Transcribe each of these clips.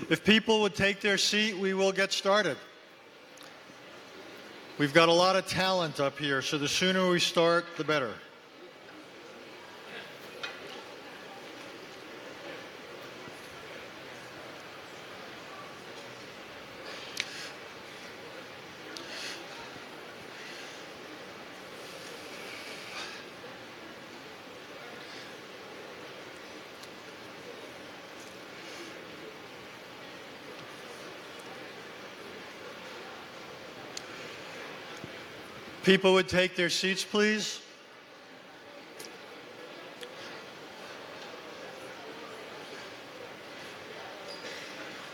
If people would take their seat, we will get started. We've got a lot of talent up here, so the sooner we start, the better. People would take their seats, please.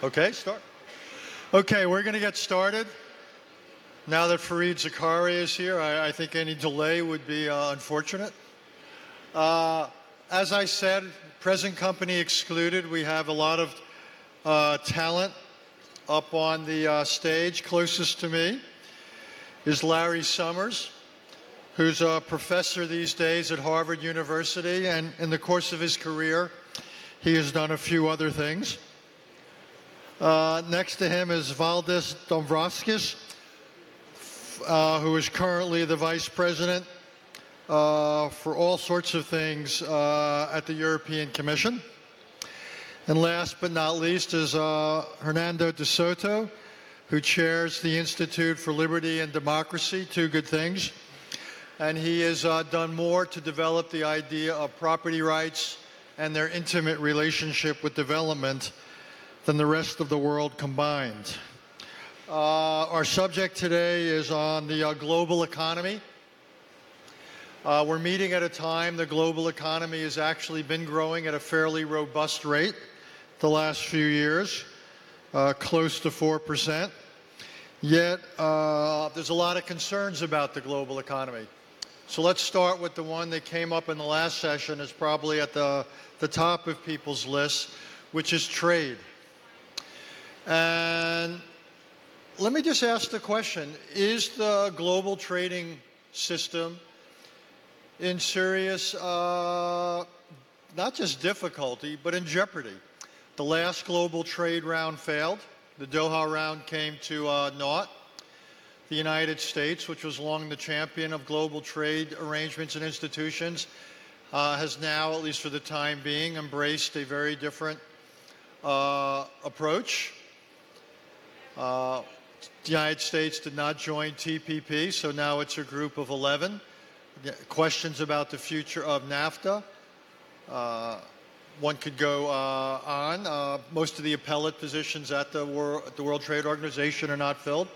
Okay, start. Okay, we're going to get started. Now that Fareed Zakari is here, I think any delay would be unfortunate. As I said, present company excluded, we have a lot of talent up on the stage. Closest to me is Larry Summers, who's a professor these days at Harvard University, and in the course of his career, he has done a few other things. Next to him is Valdis Dombrovskis, who is currently the vice president for all sorts of things at the European Commission. And last but not least is Hernando de Soto, who chairs the Institute for Liberty and Democracy, two good things. And he has done more to develop the idea of property rights and their intimate relationship with development than the rest of the world combined. Our subject today is on the global economy. We're meeting at a time the global economy has actually been growing at a fairly robust rate the last few years. Close to 4%. Yet, there's a lot of concerns about the global economy. So let's start with the one that came up in the last session, is probably at the top of people's lists, which is trade. And let me just ask the question, is the global trading system in serious, not just difficulty, but in jeopardy? The last global trade round failed. The Doha round came to naught. The United States, which was long the champion of global trade arrangements and institutions, has now, at least for the time being, embraced a very different approach. The United States did not join TPP, so now it's a group of 11. Questions about the future of NAFTA. One could go on. Most of the appellate positions at the World Trade Organization are not filled.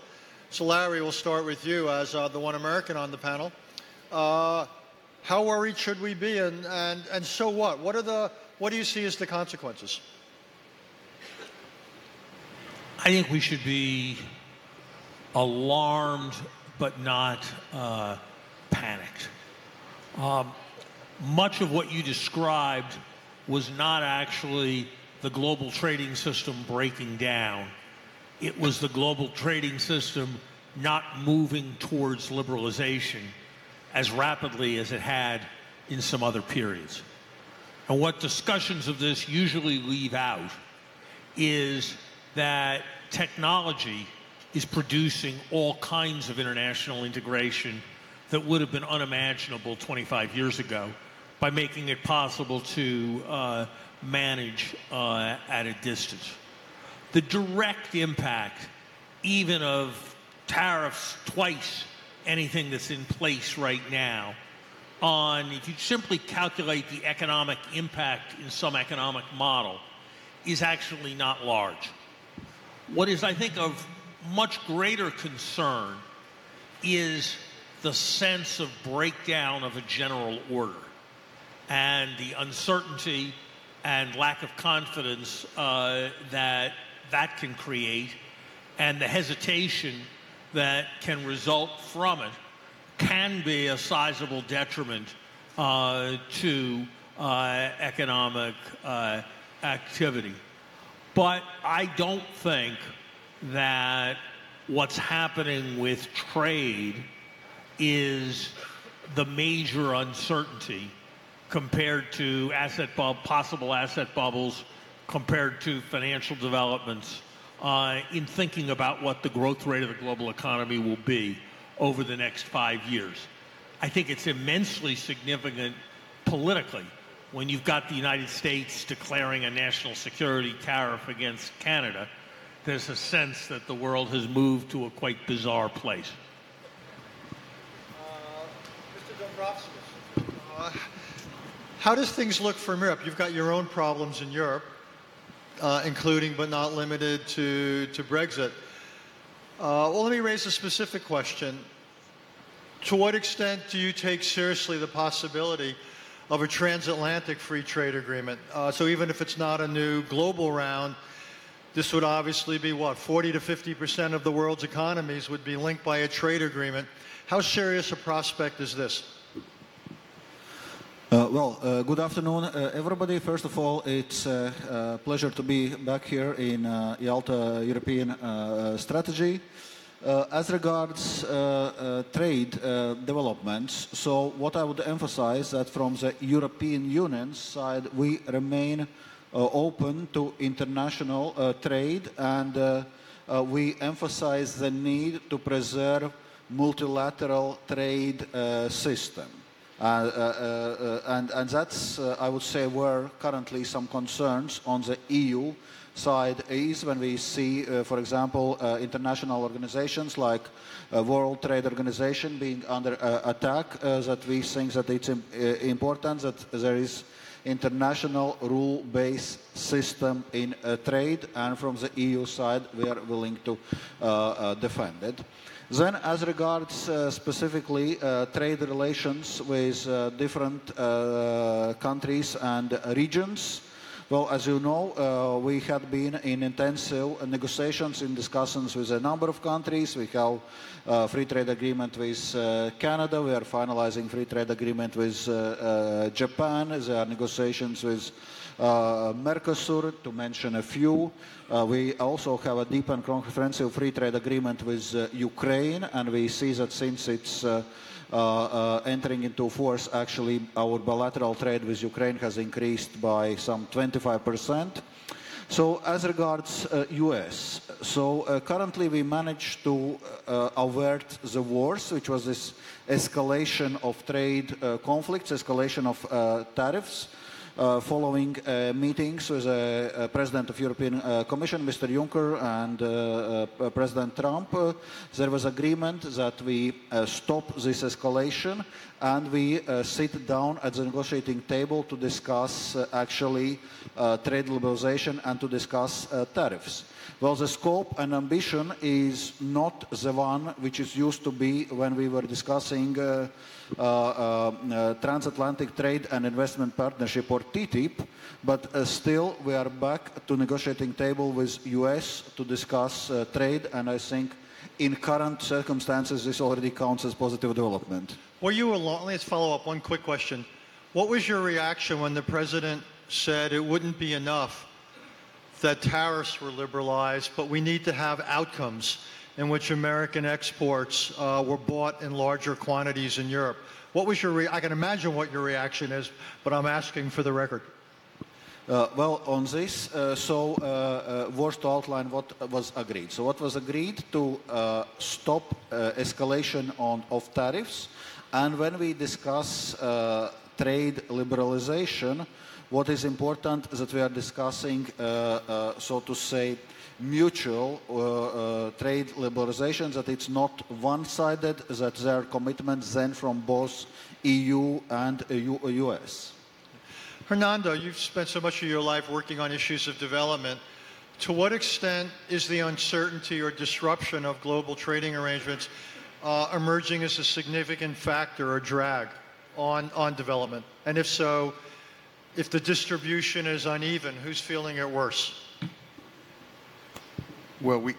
So Larry, we'll start with you as the one American on the panel. How worried should we be, and so what? What do you see as the consequences? I think we should be alarmed, but not panicked. Much of what you described was not actually the global trading system breaking down. It was the global trading system not moving towards liberalization as rapidly as it had in some other periods. And what discussions of this usually leave out is that technology is producing all kinds of international integration that would have been unimaginable 25 years ago, by making it possible to manage at a distance. The direct impact, even of tariffs twice anything that's in place right now, if you simply calculate the economic impact in some economic model, is actually not large. What is, I think, of much greater concern is the sense of breakdown of a general order, and the uncertainty and lack of confidence that can create, and the hesitation that can result from it, can be a sizable detriment to economic activity. But I don't think that what's happening with trade is the major uncertainty compared to possible asset bubbles compared to financial developments in thinking about what the growth rate of the global economy will be over the next 5 years. I think it's immensely significant politically when you've got the United States declaring a national security tariff against Canada. There's a sense that the world has moved to a quite bizarre place. Mr. Dombrovskis, how does things look from Europe? You've got your own problems in Europe, including but not limited to Brexit. Well, let me raise a specific question. To what extent do you take seriously the possibility of a transatlantic free trade agreement? So even if it's not a new global round, this would obviously be what, 40 to 50% of the world's economies would be linked by a trade agreement. How serious a prospect is this? Good afternoon, everybody. First of all, it's a pleasure to be back here in Yalta European Strategy. As regards trade developments, so what I would emphasize that from the European Union's side, we remain open to international trade, and we emphasize the need to preserve multilateral trade system. And that's, I would say, where currently some concerns on the EU side is when we see, for example, international organizations like World Trade Organization being under attack, that we think that it's important that there is international rule-based system in trade, and from the EU side we are willing to defend it. Then, as regards specifically trade relations with different countries and regions, well, as you know, we had been in intensive negotiations and discussions with a number of countries. We have a free trade agreement with Canada. We are finalizing free trade agreement with Japan. There are negotiations with Mercosur, to mention a few. We also have a deep and comprehensive free trade agreement with Ukraine, and we see that since it's entering into force, actually our bilateral trade with Ukraine has increased by some 25%. So as regards US, so currently we managed to avert the wars, which was this escalation of trade conflicts, escalation of tariffs. Following meetings with the President of European Commission, Mr. Juncker, and President Trump, there was agreement that we stop this escalation and we sit down at the negotiating table to discuss actually trade liberalization and to discuss tariffs. Well, the scope and ambition is not the one which is used to be when we were discussing Transatlantic Trade and Investment Partnership, or TTIP, but still we are back to negotiating table with US to discuss trade, and I think in current circumstances this already counts as positive development. Were you alone? Let's follow up one quick question. What was your reaction when the President said it wouldn't be enough that tariffs were liberalized, but we need to have outcomes in which American exports were bought in larger quantities in Europe? What was your I can imagine what your reaction is, but I'm asking for the record. Well, on this, was to outline what was agreed. So what was agreed to stop escalation of tariffs, and when we discuss trade liberalization, what is important is that we are discussing, so to say, mutual trade liberalization, that it's not one-sided, that there are commitments then from both EU and US. Hernando, you've spent so much of your life working on issues of development. To what extent is the uncertainty or disruption of global trading arrangements emerging as a significant factor or drag on development? And if so, if the distribution is uneven, who's feeling it worse? Well, we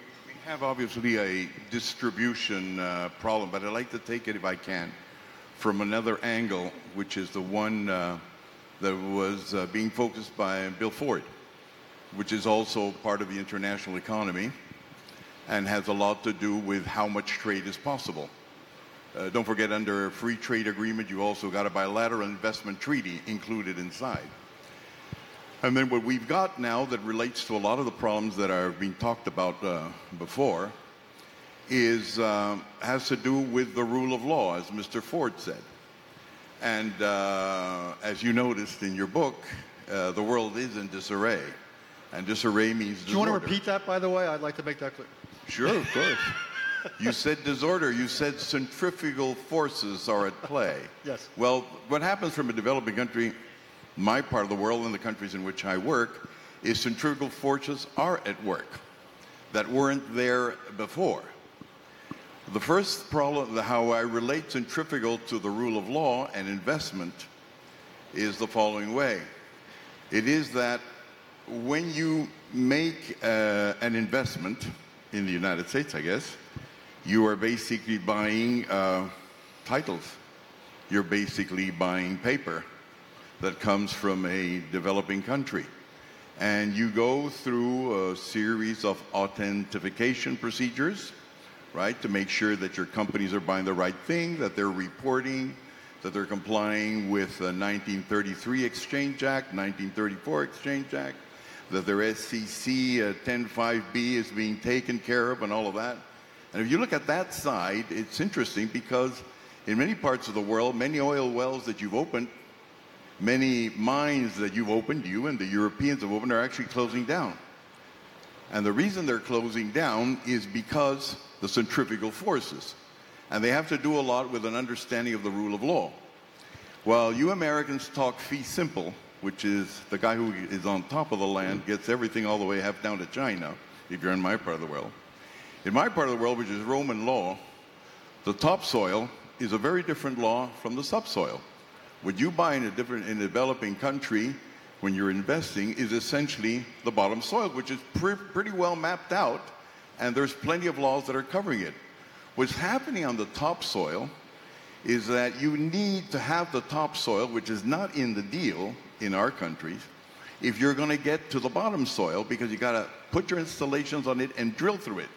have obviously a distribution problem, but I'd like to take it, if I can, from another angle, which is the one that was being focused by Bill Ford, which is also part of the international economy and has a lot to do with how much trade is possible. Don't forget, under a free trade agreement, you also got a bilateral investment treaty included inside. And then what we've got now that relates to a lot of the problems that are being talked about before is has to do with the rule of law, as Mr. Ford said. And as you noticed in your book, the world is in disarray. And disarray means disorder. Do you want to repeat that, by the way? I'd like to make that clear. Sure, of course. You said disorder. You said centrifugal forces are at play. Yes. Well, what happens from a developing country, my part of the world and the countries in which I work, is centrifugal forces are at work that weren't there before. The first problem, how I relate centrifugal to the rule of law and investment, is the following way. It is that when you make an investment in the United States, I guess, you are basically buying titles. You're basically buying paper that comes from a developing country. And you go through a series of authentication procedures, right, to make sure that your companies are buying the right thing, that they're reporting, that they're complying with the 1933 Exchange Act, 1934 Exchange Act, that their SEC 10.5B is being taken care of and all of that. And if you look at that side, it's interesting because in many parts of the world, many oil wells that you've opened, many mines that you've opened, you and the Europeans have opened, are actually closing down. And the reason they're closing down is because the centrifugal forces. And they have to do a lot with an understanding of the rule of law. While you Americans talk fee simple, which is the guy who is on top of the land gets everything all the way half down to China, if you're in my part of the world. In my part of the world, which is Roman law, the topsoil is a very different law from the subsoil. What you buy in a developing country when you're investing is essentially the bottom soil, which is pretty well mapped out, and there's plenty of laws that are covering it. What's happening on the topsoil is that you need to have the topsoil, which is not in the deal in our countries, if you're going to get to the bottom soil, because you got to put your installations on it and drill through it.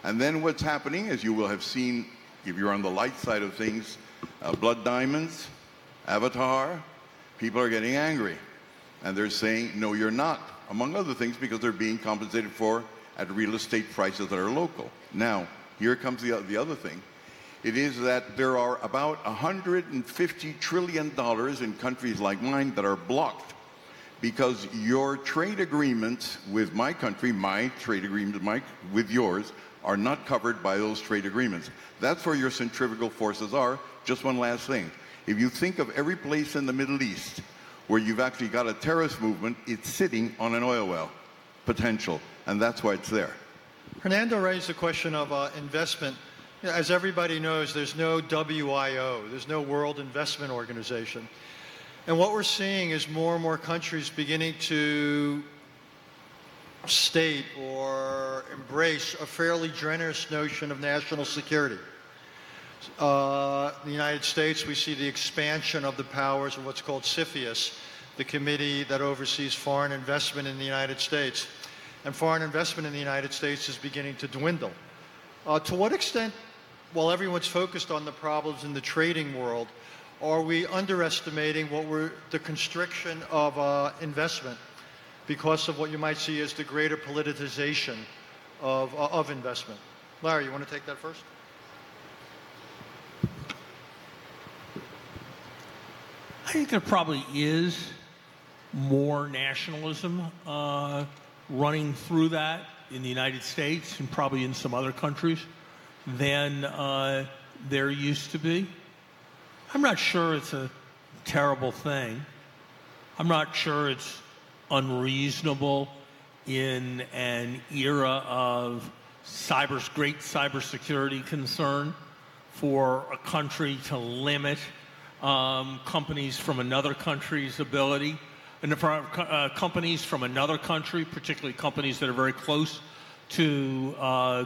And then what's happening, as you will have seen if you're on the light side of things, blood diamonds, Avatar, people are getting angry. And they're saying, no, you're not, among other things, because they're being compensated for at real estate prices that are local. Now, here comes the other thing. It is that there are about $150 trillion in countries like mine that are blocked because your trade agreements with my country, my trade agreements with yours, are not covered by those trade agreements. That's where your centrifugal forces are. Just one last thing. If you think of every place in the Middle East where you've actually got a terrorist movement, it's sitting on an oil well, potential, and that's why it's there. Hernando raised the question of investment. As everybody knows, there's no WIO, there's no World Investment Organization. And what we're seeing is more and more countries beginning to state or embrace a fairly generous notion of national security. In the United States, we see the expansion of the powers of what's called CFIUS, the committee that oversees foreign investment in the United States. And foreign investment in the United States is beginning to dwindle. To what extent, while everyone's focused on the problems in the trading world, are we underestimating the constriction of investment because of what you might see as the greater politicization of investment? Larry, you want to take that first? I think there probably is more nationalism running through that in the United States and probably in some other countries than there used to be. I'm not sure it's a terrible thing. I'm not sure it's unreasonable in an era of great cybersecurity concern for a country to limit companies from another country's ability, and for companies from another country, particularly companies that are very close to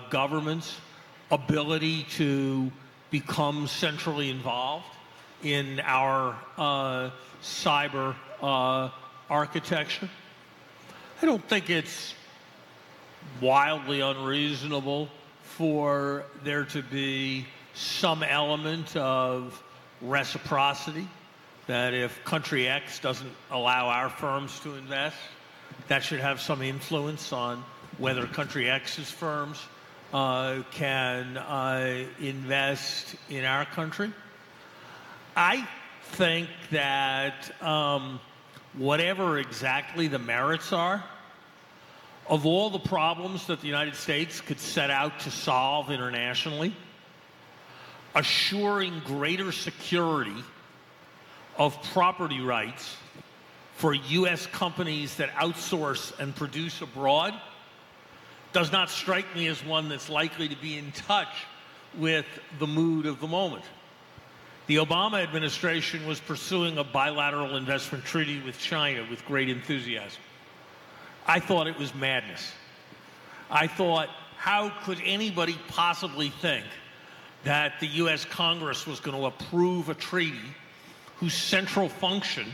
governments, ability to become centrally involved in our cyber architecture. I don't think it's wildly unreasonable for there to be some element of reciprocity that if country X doesn't allow our firms to invest, that should have some influence on whether country X's firms can invest in our country. I think that whatever exactly the merits are, of all the problems that the United States could set out to solve internationally, assuring greater security of property rights for U.S. companies that outsource and produce abroad does not strike me as one that's likely to be in touch with the mood of the moment. The Obama administration was pursuing a bilateral investment treaty with China with great enthusiasm. I thought it was madness. I thought, how could anybody possibly think that the U.S. Congress was going to approve a treaty whose central function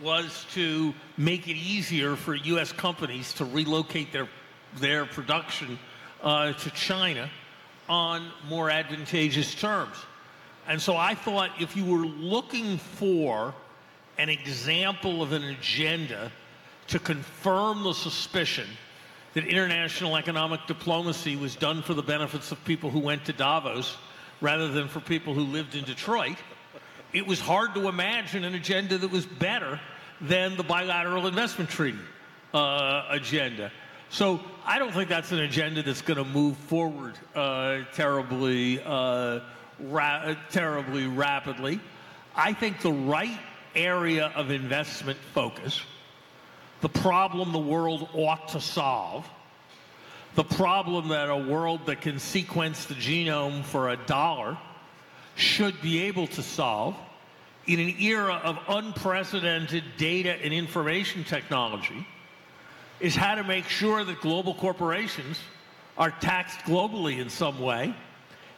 was to make it easier for U.S. companies to relocate their production to China on more advantageous terms? And so I thought if you were looking for an example of an agenda to confirm the suspicion that international economic diplomacy was done for the benefits of people who went to Davos rather than for people who lived in Detroit, it was hard to imagine an agenda that was better than the bilateral investment treaty agenda. So I don't think that's an agenda that's going to move forward terribly rapidly. I think the right area of investment focus, the problem the world ought to solve, the problem that a world that can sequence the genome for $1 should be able to solve in an era of unprecedented data and information technology, is how to make sure that global corporations are taxed globally in some way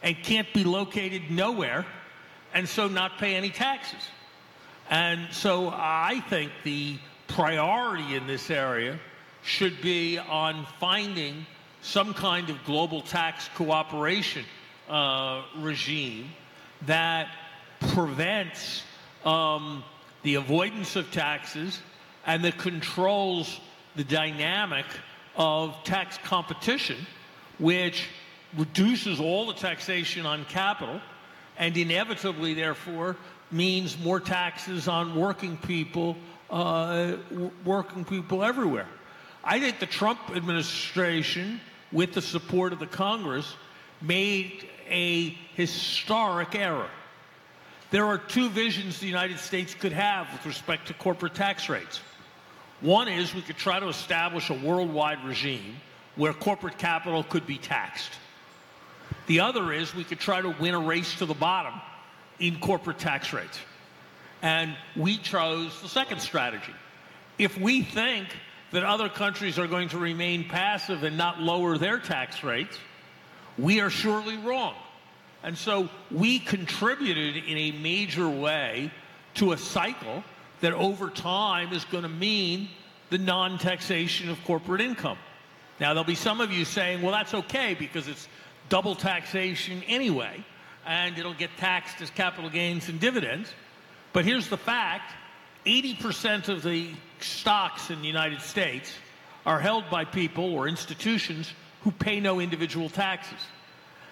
and can't be located nowhere and so not pay any taxes. And so I think the priority in this area should be on finding some kind of global tax cooperation regime that prevents the avoidance of taxes and that controls the dynamic of tax competition, which reduces all the taxation on capital and inevitably, therefore, means more taxes on working people everywhere. I think the Trump administration, with the support of the Congress, made a historic error. There are two visions the United States could have with respect to corporate tax rates. One is we could try to establish a worldwide regime where corporate capital could be taxed. The other is we could try to win a race to the bottom in corporate tax rates. And we chose the second strategy. If we think that other countries are going to remain passive and not lower their tax rates, we are surely wrong. And so we contributed in a major way to a cycle that over time is going to mean the non-taxation of corporate income. Now, there'll be some of you saying, well, that's okay because it's double taxation anyway, and it'll get taxed as capital gains and dividends. But here's the fact. 80% of the stocks in the United States are held by people or institutions who pay no individual taxes.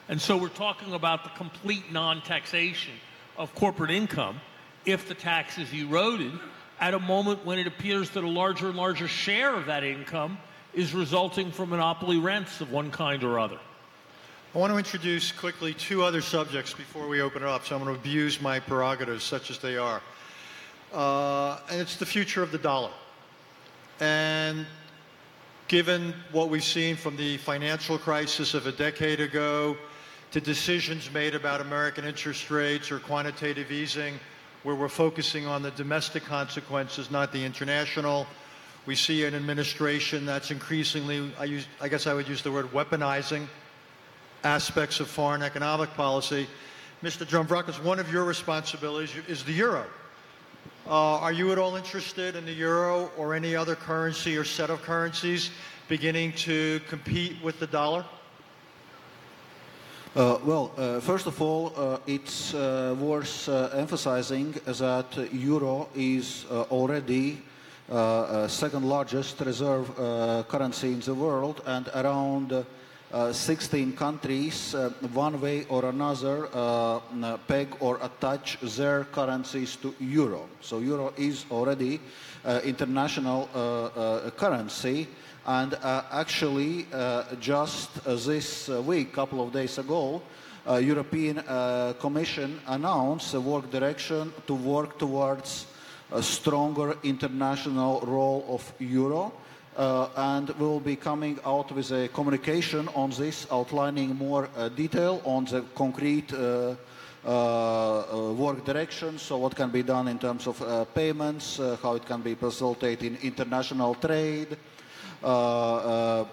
And so we're talking about the complete non-taxation of corporate income if the tax is eroded at a moment when it appears that a larger and larger share of that income is resulting from monopoly rents of one kind or other. I want to introduce quickly two other subjects before we open it up, so I'm going to abuse my prerogatives such as they are. And it's the future of the dollar. And given what we've seen from the financial crisis of a decade ago to decisions made about American interest rates or quantitative easing, where we're focusing on the domestic consequences, not the international, we see an administration that's increasingly, I guess I would use the word weaponizing aspects of foreign economic policy. Mr. Dombrovskis, one of your responsibilities is the euro. Are you at all interested in the euro or any other currency or set of currencies beginning to compete with the dollar? First of all, it's worth emphasizing that euro is already second largest reserve currency in the world, and around 16 countries, one way or another, peg or attach their currencies to euro. So euro is already international currency. And actually, just this week, couple of days ago, European Commission announced a work direction to work towards a stronger international role of euro, and we will be coming out with a communication on this, outlining more detail on the concrete work direction, so what can be done in terms of payments, how it can be facilitated in international trade, how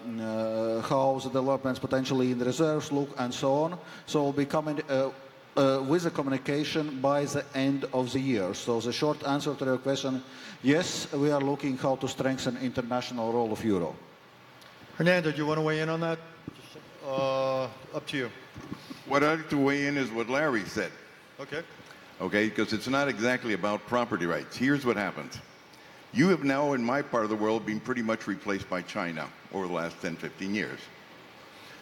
the developments potentially in the reserves look, and so on. So we'll be coming with a communication by the end of the year. So the short answer to your question, yes, we are looking how to strengthen international role of euro. Hernando, do you want to weigh in on that? Up to you. What I'd like to weigh in is what Larry said. Okay. Okay, because it's not exactly about property rights. Here's what happens. You have now, in my part of the world, been pretty much replaced by China over the last 10, 15 years.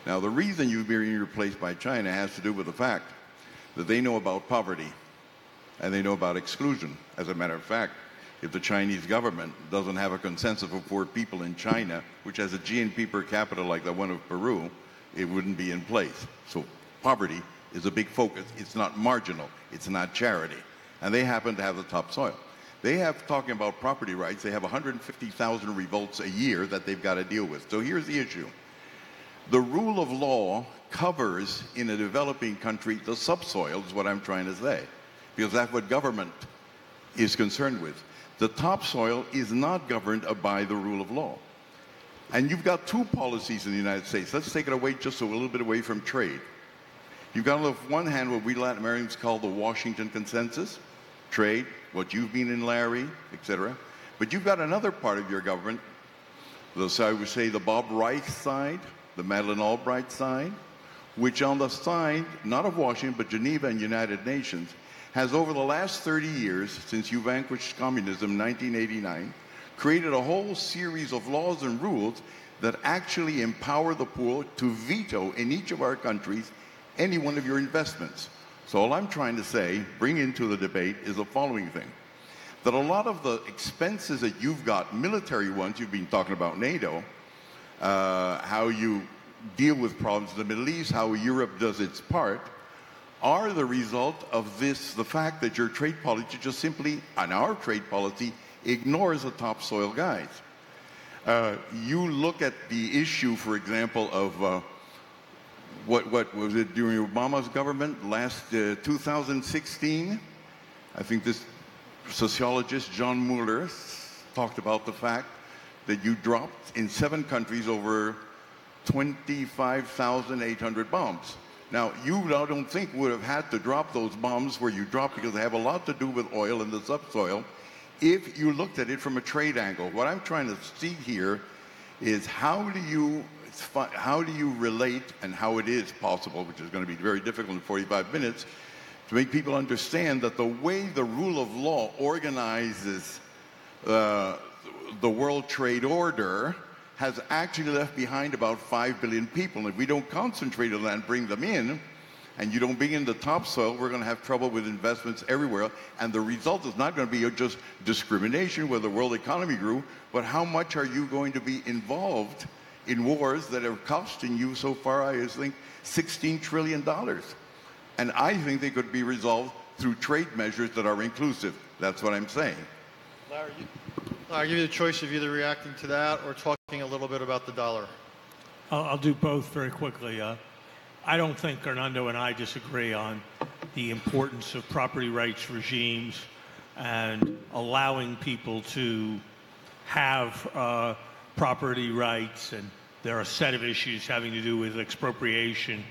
Now, the reason you've been replaced by China has to do with the fact that they know about poverty and they know about exclusion. As a matter of fact, if the Chinese government doesn't have a consensus of poor people in China, which has a GNP per capita like the one of Peru, it wouldn't be in place. So poverty is a big focus. It's not marginal. It's not charity. And they happen to have the topsoil. They have, talking about property rights, they have 150,000 revolts a year that they've got to deal with. So here's the issue. The rule of law covers, in a developing country, the subsoil, is what I'm trying to say, because that's what government is concerned with. The topsoil is not governed by the rule of law. And you've got two policies in the United States. Let's take it away just a little bit away from trade. You've got on the one hand what we Latin Americans call the Washington Consensus, trade, what you've been in, Larry, etc. But you've got another part of your government, so I would say the Bob Reich side, the Madeleine Albright side, which on the side, not of Washington, but Geneva and United Nations, has over the last 30 years, since you vanquished communism in 1989, created a whole series of laws and rules that actually empower the poor to veto in each of our countries any one of your investments. So all I'm trying to say, bring into the debate, is the following thing. That a lot of the expenses that you've got, military ones, you've been talking about NATO, how you deal with problems in the Middle East, how Europe does its part, are the result of this, the fact that your trade policy just simply, and our trade policy, ignores the topsoil guys. You look at the issue, for example, of what was it during Obama's government, last 2016? I think this sociologist, John Mueller, talked about the fact that you dropped in 7 countries over 25,800 bombs. Now, you I don't think would have had to drop those bombs where you dropped, because they have a lot to do with oil in the subsoil, if you looked at it from a trade angle. What I'm trying to see here is how do you relate, and how it is possible, which is going to be very difficult in 45 minutes, to make people understand that the way the rule of law organizes the World Trade Order has actually left behind about 5 billion people. And if we don't concentrate on that and bring them in, and you don't bring in the topsoil, we're going to have trouble with investments everywhere. And the result is not going to be just discrimination where the world economy grew, but how much are you going to be involved in wars that are costing you so far, I think, $16 trillion. And I think they could be resolved through trade measures that are inclusive. That's what I'm saying. Larry, I'll give you the choice of either reacting to that or talking a little bit about the dollar. I'll do both very quickly. I don't think Hernando and I disagree on the importance of property rights regimes and allowing people to have property rights, and there are a set of issues having to do with expropriation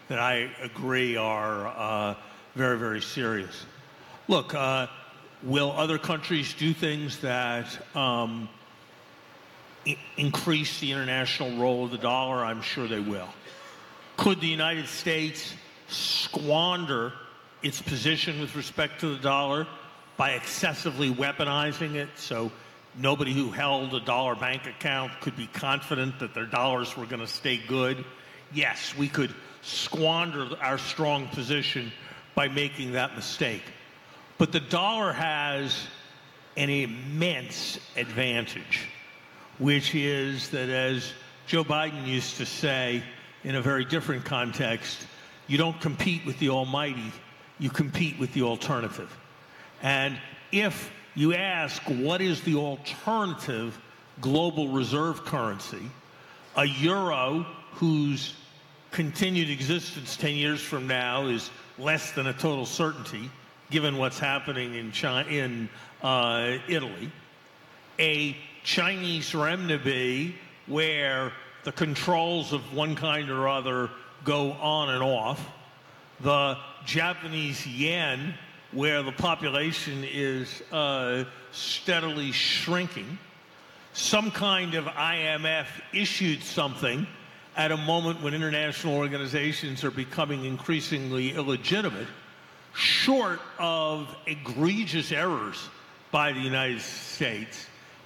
that I agree are very, very serious. Look, will other countries do things that increase the international role of the dollar? I'm sure they will. Could the United States squander its position with respect to the dollar by excessively weaponizing it so nobody who held a dollar bank account could be confident that their dollars were going to stay good? Yes, we could squander our strong position by making that mistake. But the dollar has an immense advantage, which is that, as Joe Biden used to say in a very different context, you don't compete with the almighty, you compete with the alternative. And if you ask what is the alternative global reserve currency, a euro whose continued existence 10 years from now is less than a total certainty, given what's happening in Italy, a Chinese renminbi where the controls of one kind or other go on and off, the Japanese yen where the population is steadily shrinking, some kind of IMF issued something at a moment when international organizations are becoming increasingly illegitimate, short of egregious errors by the United States,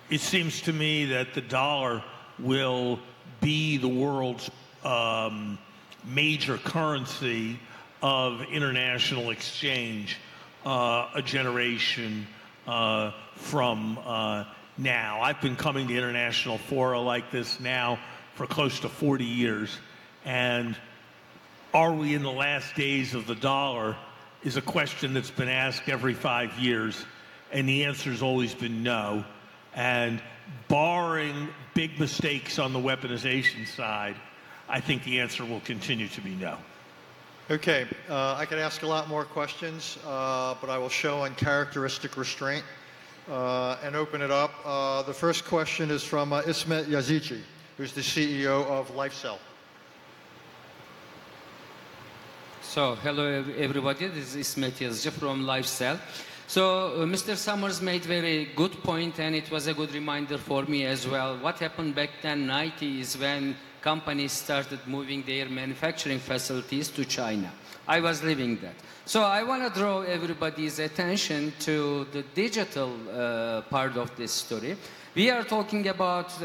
it seems to me that the dollar will be the world's major currency of international exchange a generation from now. I've been coming to international fora like this now for close to 40 years, and are we in the last days of the dollar is a question that's been asked every 5 years, and the answer's always been no. And barring big mistakes on the weaponization side, I think the answer will continue to be no. Okay, I could ask a lot more questions, but I will show uncharacteristic restraint and open it up. The first question is from Ismet Yazici, who's the CEO of LifeCell. So, hello everybody, this is Ismet Yazici from LifeCell. So, Mr. Summers made very good point, and it was a good reminder for me as well. What happened back then, 90s, when companies started moving their manufacturing facilities to China. I was living that. So I want to draw everybody's attention to the digital part of this story. We are talking about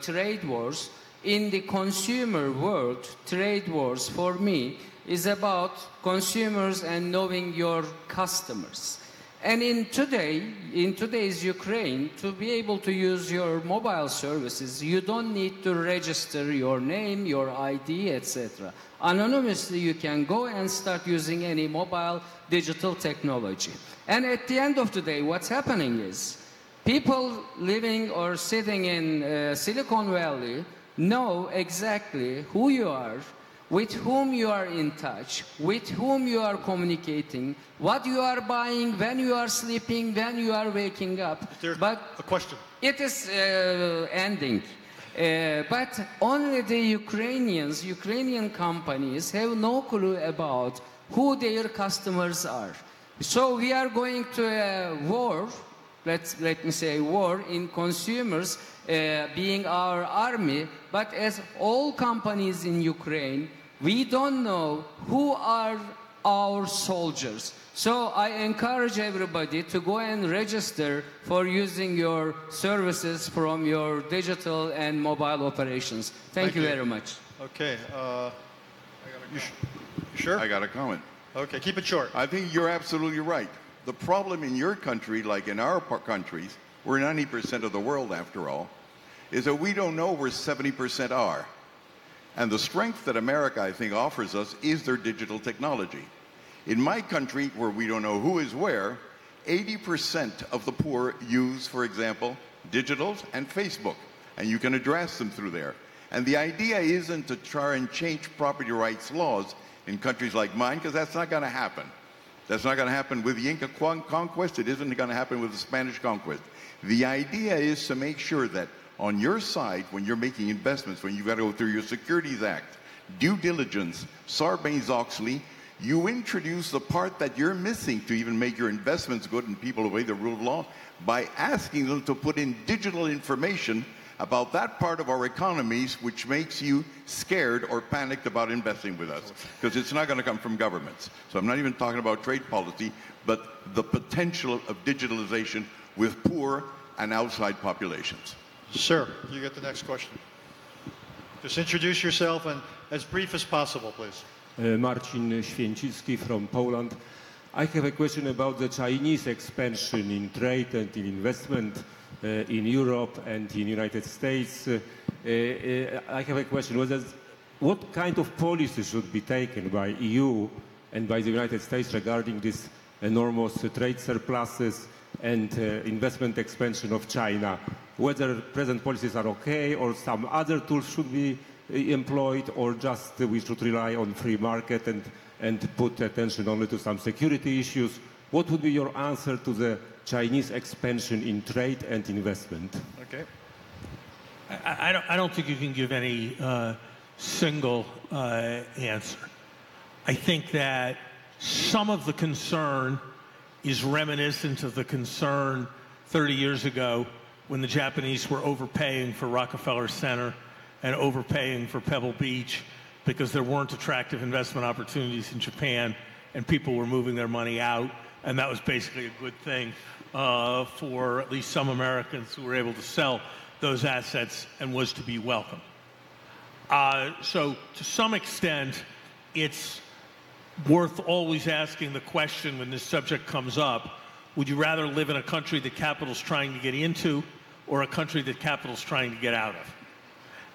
trade wars. In the consumer world, trade wars for me is about consumers and knowing your customers. And in today's Ukraine, to be able to use your mobile services, you don't need to register your name, your ID, etc. Anonymously, you can go and start using any mobile digital technology. And at the end of the day, what's happening is people living or sitting in Silicon Valley know exactly who you are, with whom you are in touch, with whom you are communicating, what you are buying, when you are sleeping, when you are waking up. But a question. It is ending. But only the Ukrainian companies have no clue about who their customers are. So we are going to a war, let me say war in consumers being our army, but as all companies in Ukraine, we don't know who are our soldiers. So I encourage everybody to go and register for using your services from your digital and mobile operations. Thank you very much. Okay. You sure? I got a comment. Okay, keep it short. I think you're absolutely right. The problem in your country, like in our countries, we're 90% of the world after all, is that we don't know where 70% are. And the strength that America, I think, offers us is their digital technology. In my country, where we don't know who is where, 80% of the poor use, for example, digitals and Facebook, and you can address them through there. And the idea isn't to try and change property rights laws in countries like mine, because that's not going to happen. That's not going to happen with the Inca conquest. It isn't going to happen with the Spanish conquest. The idea is to make sure that on your side, when you're making investments, when you've got to go through your Securities Act, due diligence, Sarbanes-Oxley, you introduce the part that you're missing to even make your investments good and people obey the rule of law by asking them to put in digital information about that part of our economies which makes you scared or panicked about investing with us, because it's not going to come from governments. So I'm not even talking about trade policy, but the potential of digitalization with poor and outside populations. Sir, you get the next question. Just introduce yourself and as brief as possible, please. Marcin Święcicki from Poland. I have a question about the Chinese expansion in trade and in investment in Europe and in United States. I have a question, what kind of policy should be taken by EU and by the United States regarding these enormous trade surpluses and investment expansion of China? Whether present policies are okay or some other tools should be employed, or just we should rely on free market and put attention only to some security issues. What would be your answer to the Chinese expansion in trade and investment? Okay. I don't think you can give any single answer. I think that some of the concern is reminiscent of the concern 30 years ago when the Japanese were overpaying for Rockefeller Center and overpaying for Pebble Beach because there weren't attractive investment opportunities in Japan and people were moving their money out, and that was basically a good thing for at least some Americans who were able to sell those assets and was to be welcome. So to some extent, it's worth always asking the question when this subject comes up, would you rather live in a country that capital's trying to get into or a country that capital's trying to get out of?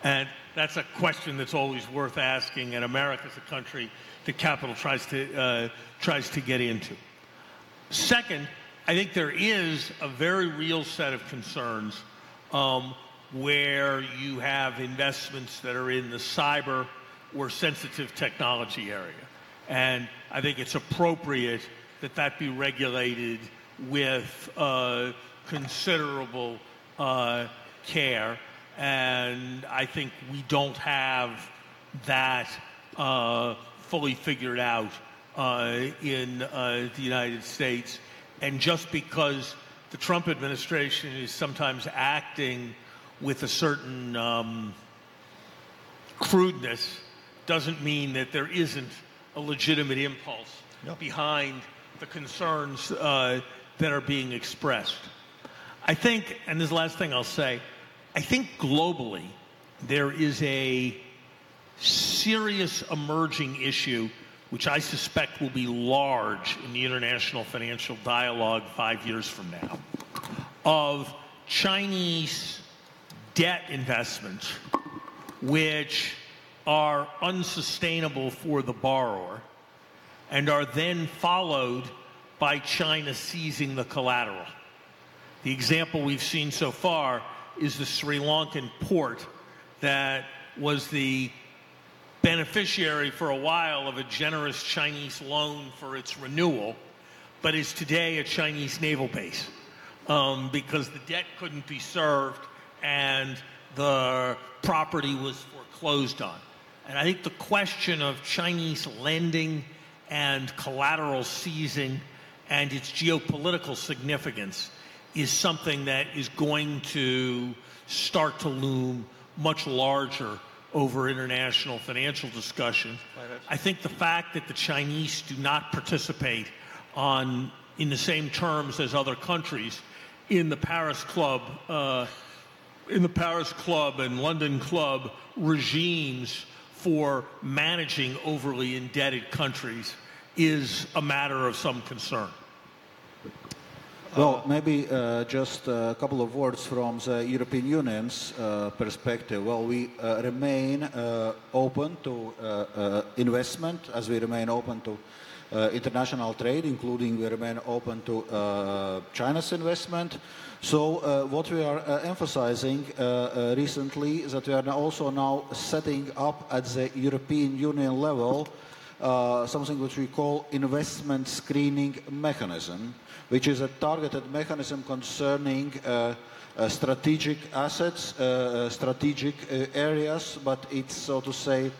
And that's a question that's always worth asking, and America's a country that capital tries to get into. Second, I think there is a very real set of concerns where you have investments that are in the cyber or sensitive technology area. And I think it's appropriate that that be regulated with considerable care. And I think we don't have that fully figured out in the United States. And just because the Trump administration is sometimes acting with a certain crudeness doesn't mean that there isn't a legitimate impulse behind the concerns that are being expressed. I think, and this is the last thing I'll say, I think globally there is a serious emerging issue which I suspect will be large in the international financial dialogue 5 years from now, of Chinese debt investments which are unsustainable for the borrower and are then followed by China seizing the collateral. The example we've seen so far is the Sri Lankan port that was the beneficiary for a while of a generous Chinese loan for its renewal, but is today a Chinese naval base because the debt couldn't be served and the property was foreclosed on. And I think the question of Chinese lending and collateral seizing and its geopolitical significance is something that is going to start to loom much larger over international financial discussions. I think the fact that the Chinese do not participate in the same terms as other countries in the Paris Club and London Club regimes for managing overly indebted countries is a matter of some concern. Well, maybe just a couple of words from the European Union's perspective. Well, we remain open to investment, as we remain open to international trade, including we remain open to China's investment. So what we are emphasizing recently is that we are also now setting up at the European Union level something which we call investment screening mechanism, which is a targeted mechanism concerning strategic assets, strategic areas, but it's, so to say,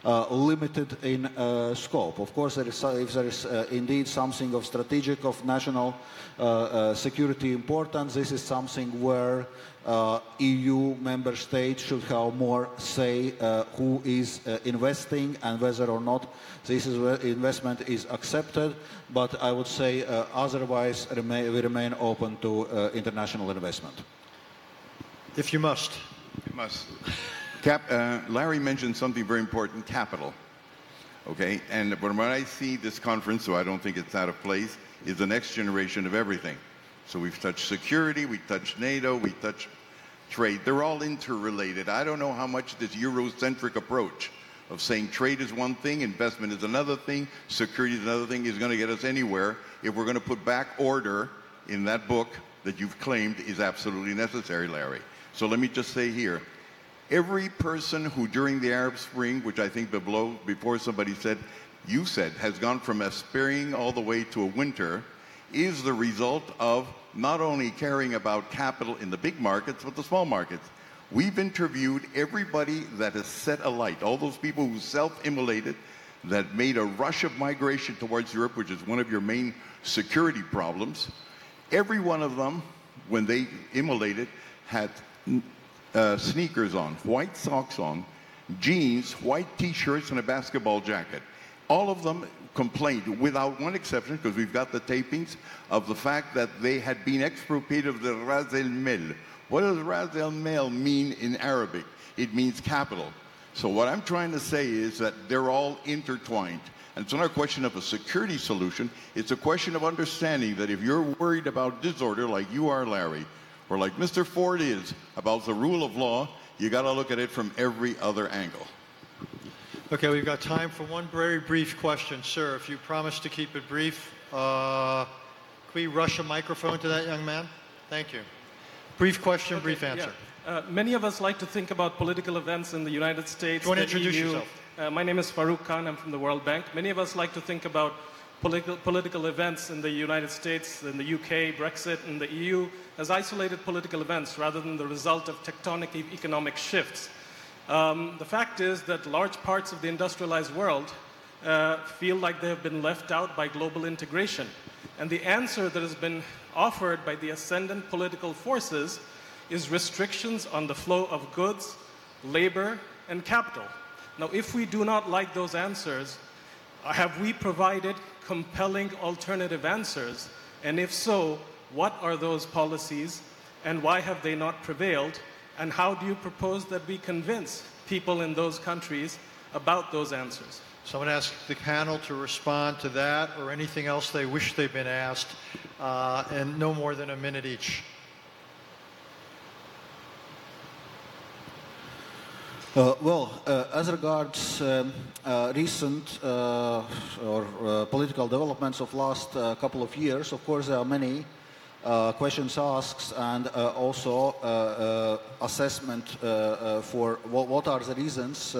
limited in scope. Of course, if there is indeed something of strategic, of national security importance, this is something where EU member states should have more say who is investing and whether or not this investment is accepted. But I would say otherwise we remain open to international investment. If you must. You must. Larry mentioned something very important, capital. Okay, and when I see this conference, so I don't think it's out of place, is the next generation of everything. So we've touched security, we touched NATO, we touched trade. They're all interrelated. I don't know how much this Eurocentric approach of saying trade is one thing, investment is another thing, security is another thing is going to get us anywhere if we're going to put back order in that book that you've claimed is absolutely necessary, Larry. So let me just say here, every person who during the Arab Spring, which I think before somebody said, you said, has gone from a spring all the way to a winter, is the result of not only caring about capital in the big markets, but the small markets. We've interviewed everybody that has set alight, all those people who self-immolated, that made a rush of migration towards Europe, which is one of your main security problems. Every one of them, when they immolated, had sneakers on, white socks on, jeans, white t-shirts, and a basketball jacket. All of them complained, without one exception, because we've got the tapings, of the fact that they had been expropriated of the Ras el Mel. What does Ras el Mel mean in Arabic? It means capital. So what I'm trying to say is that they're all intertwined. And it's not a question of a security solution, it's a question of understanding that if you're worried about disorder like you are, Larry, or like Mr. Ford is about the rule of law, you got to look at it from every other angle. Okay, we've got time for one very brief question. Sir, if you promise to keep it brief, can we rush a microphone to that young man? Thank you. Brief question, brief answer. Yeah. Many of us like to think about political events in the United States. Do you want to the introduce EU. yourself? My name is Farouk Khan. I'm from the World Bank. Many of us like to think about political events in the United States, in the UK, Brexit, and the EU as isolated political events rather than the result of tectonic economic shifts. The fact is that large parts of the industrialized world feel like they have been left out by global integration. And the answer that has been offered by the ascendant political forces is restrictions on the flow of goods, labor, and capital. Now, if we do not like those answers, have we provided compelling alternative answers? And if so, what are those policies and why have they not prevailed? And how do you propose that we convince people in those countries about those answers? Someone asked the panel to respond to that or anything else they wish they've been asked, and no more than a minute each. As regards recent political developments of last couple of years, of course there are many questions asked and also assessment for what are the reasons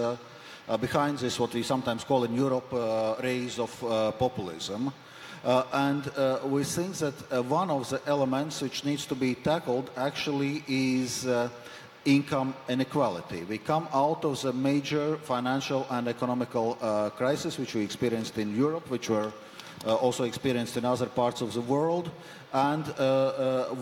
behind this, what we sometimes call in Europe, rise of populism. And we think that one of the elements which needs to be tackled actually is income inequality. We come out of the major financial and economical crisis which we experienced in Europe, which were also experienced in other parts of the world, and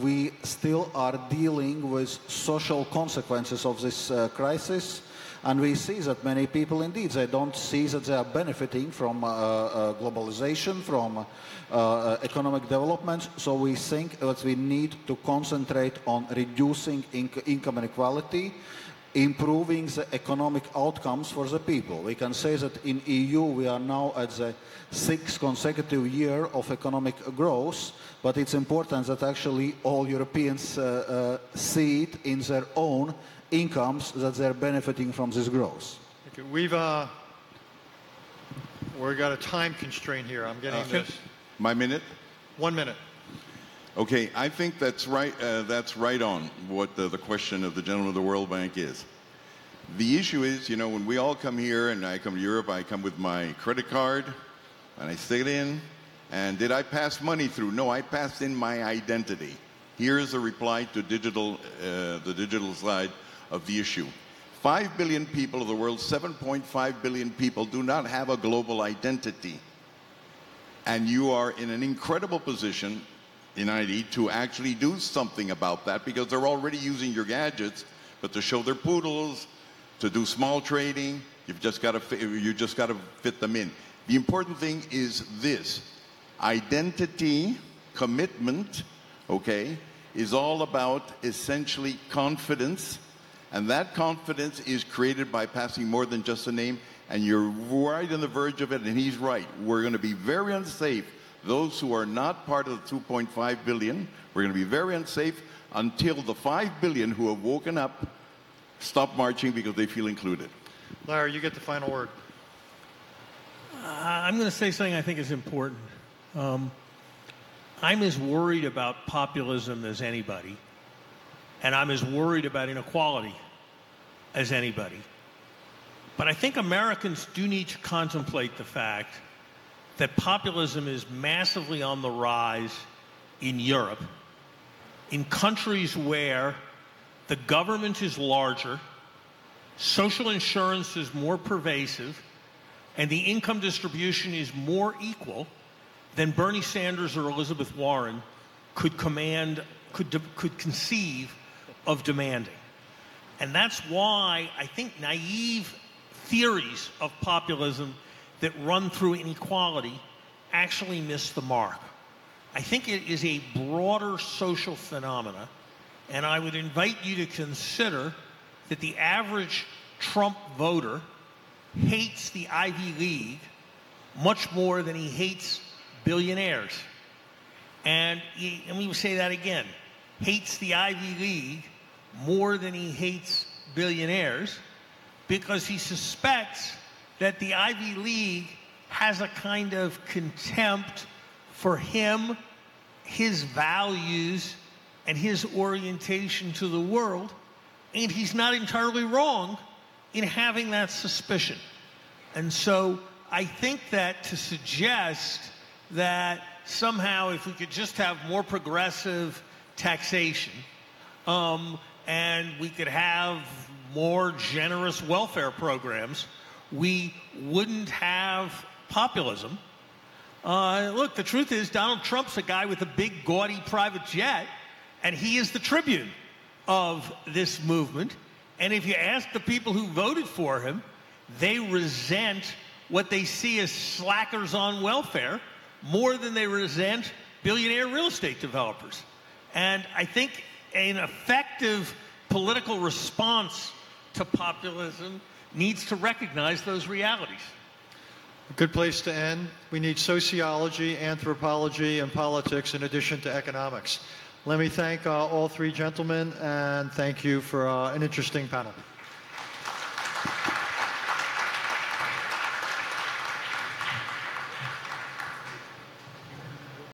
we still are dealing with social consequences of this crisis. And we see that many people, indeed, they don't see that they are benefiting from globalization, from economic development. So we think that we need to concentrate on reducing income inequality, improving the economic outcomes for the people. We can say that in EU we are now at the 6th consecutive year of economic growth, but it's important that actually all Europeans see it in their own incomes, that they're benefiting from this growth. Okay, we've got a time constraint here. I'm getting this. My minute? 1 minute. Okay, I think that's right. That's right on what the question of the gentleman of the World Bank is. The issue is, you know, when we all come here and I come to Europe, I come with my credit card and I stay in. And did I pass money through? No, I passed in my identity. Here's a reply to the digital side of the issue. 5 billion people of the world, 7.5 billion people do not have a global identity. And you are in an incredible position, United, to actually do something about that, because they're already using your gadgets, but to show their poodles, to do small trading, you just got to fit them in. The important thing is this: identity, commitment, okay, is all about essentially confidence, and that confidence is created by passing more than just a name. And you're right on the verge of it, and he's right. We're going to be very unsafe. Those who are not part of the 2.5 billion, we're going to be very unsafe until the 5 billion who have woken up stop marching because they feel included. Larry, you get the final word. I'm going to say something I think is important. I'm as worried about populism as anybody, and I'm as worried about inequality as anybody. But I think Americans do need to contemplate the fact that populism is massively on the rise in Europe, in countries where the government is larger, social insurance is more pervasive, and the income distribution is more equal than Bernie Sanders or Elizabeth Warren could conceive of demanding. And that's why I think naive theories of populism that run through inequality actually miss the mark. I think it is a broader social phenomena, and I would invite you to consider that the average Trump voter hates the Ivy League much more than he hates billionaires. And let me say that again. Hates the Ivy League more than he hates billionaires, because he suspects that the Ivy League has a kind of contempt for him, his values, and his orientation to the world, and he's not entirely wrong in having that suspicion. And so I think that to suggest that somehow if we could just have more progressive taxation, and we could have more generous welfare programs, we wouldn't have populism. Look, the truth is Donald Trump's a guy with a big, gaudy private jet, and he is the tribune of this movement. And if you ask the people who voted for him, they resent what they see as slackers on welfare more than they resent billionaire real estate developers. And I think an effective political response to populism needs to recognize those realities. A good place to end. We need sociology, anthropology, and politics in addition to economics. Let me thank all three gentlemen, and thank you for an interesting panel.